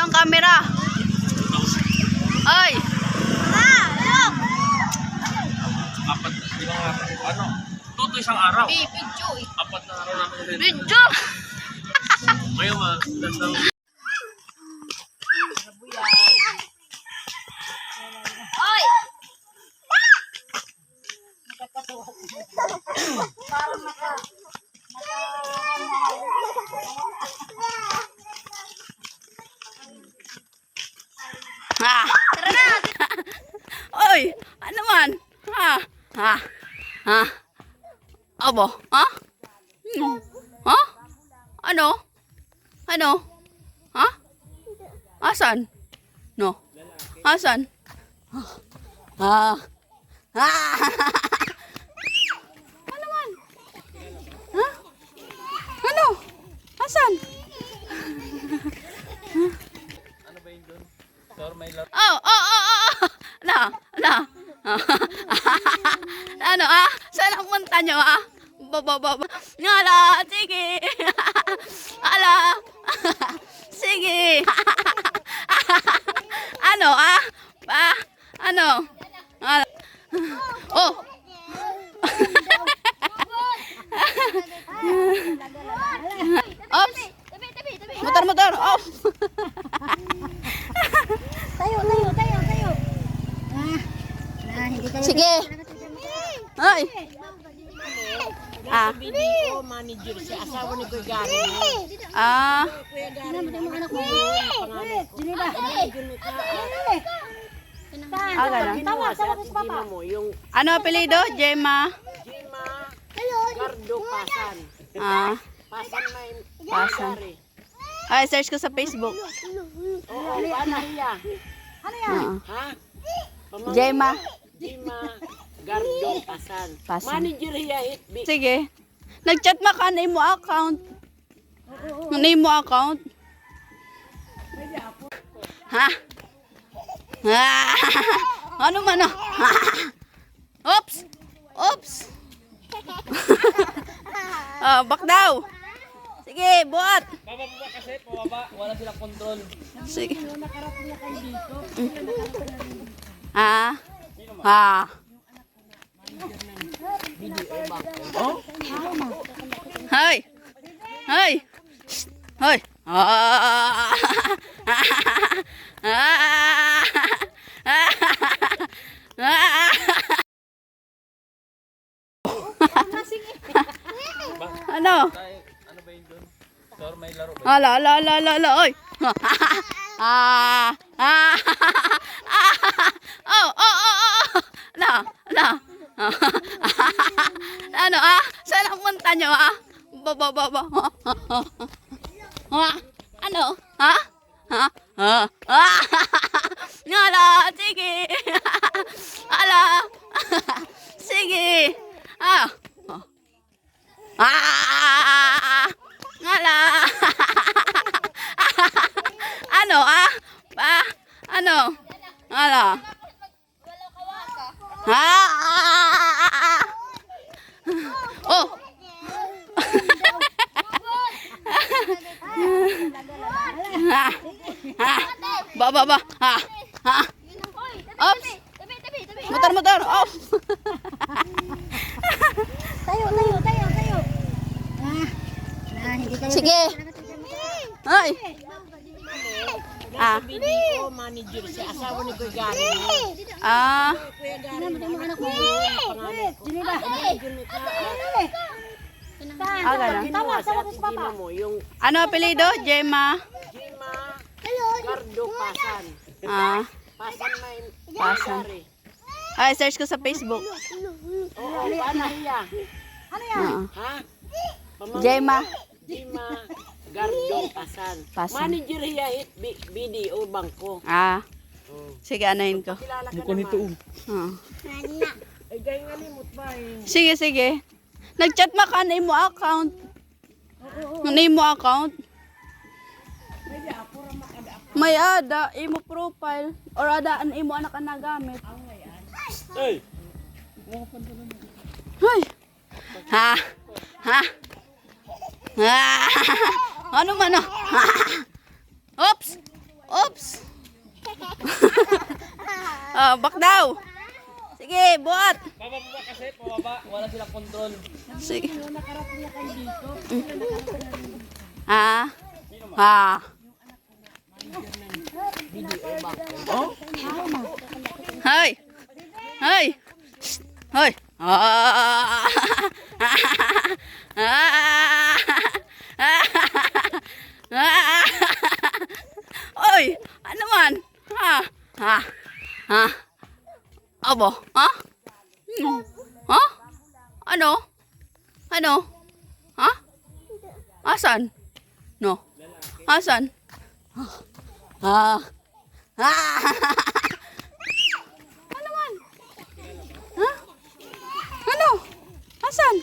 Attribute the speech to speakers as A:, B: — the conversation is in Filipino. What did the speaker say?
A: ang camera. Ay.
B: Apat, ano? Toto isang araw.
A: Video.
B: Apat na araw namin.
A: Video.
B: Ngayon dasang
A: Ay. Ha. Tara na. Oy, ano man? Ha. Ha. Ha. Abo, ha? Ha? Ano? Ano? Ha? Asan? No. Asan? Ha. Ha. Ano man? Ha? Ano? Asan?
B: ano ba yun doon? Sir, may laro.
A: Oh, oh, oh, oh. Ano? Ano? Ano ah? Saan ang punta nyo ah? Baba. Ala, sige. Ala. Sige. Ano ah? Ano? Ala. Oh. Ops. Motor. Off.
C: Tayo. Hindi kayo.
A: Sige. Ay. Ah.
D: Video manager si asawa ni Kuya Gary.
A: Ah.
D: Kuya Gary
C: Mo anak mo.
A: Ganun.
D: Ginawa sa Gina mo yung
A: Ano apelido? Gemma.
D: Gima Gardo Pasan.
A: Ah.
D: Pasan may
A: Pasan.
D: Gary.
A: Ay, search ko sa Facebook.
D: Oo, paano hiya?
A: Ah.
D: Ha? Pamangkin
A: Gemma.
D: Gima Gardo Pasan.
A: Pasan.
D: Manager hiya hitbi.
A: Sige. Nag-chat ma ka na mo account. Name mo account. Ha? Ha? Ano man ah? Oops. Back daw. Sige, buhat.
B: Bababa kasi, pababa. Wala silang kontrol.
A: Sige. Ah. Ha. Hoy. Hoy. Ah. Ano?
B: Ano ba yun doon? Sir, may laro.
A: Ala, oy. Oh. Ano? Ano ah? Saan ang punta nyo ah? Baba. Ano? Ha? Ala, sige. Ala. Sige. Ah. Ala. Ano ah? Ano? Ala. Oh. Baba. Ops. Motor. Off.
C: Tayo. Hindi kayo.
A: Sige. Ay. Ah.
D: Video manager si asawa ni Kuya Gary.
A: Ah.
D: Kuya Gary
C: Mo anak mo.
A: Ganun.
D: Ginawa sa Gina mo yung
A: Ano apelido? Gemma.
D: Gima Gardo Pasan.
A: Ah.
D: Pasan may
A: Pasan.
D: Gary.
A: Ay, search ko sa Facebook.
D: Oo, paano hiya?
A: Ah.
D: Ha? Pamangkin
A: Gemma.
D: Gima Gardo Pasan.
A: Pasan.
D: Manager hiya hitbi video bangko.
A: Ah.
D: Oh.
A: Sige, anahin ko.
D: Kilala ka naman.
A: Ah.
D: Ay, gaya nga limot ba eh.
A: Sige. Nag-chat ma ka na mo account. Name mo account. May ada, imo profile. Or adaan imo anak na gamit.
B: Hey!
A: Hoy. Ha? Ano man ah? Oops. Oops. Back daw. Sige, buhat.
B: Pababa kasi, pababa. Wala silang control.
A: Sige. Ah. Ah. Hoy. Hoy. Hoy. Ah. Oy, ano man? Ha? Ha? Ha? Abo? Ha? Ha? Ano? Ano? Ha? Asan? No. Asan? Ah. Ah. Ano man? Ha? Ano? Asan?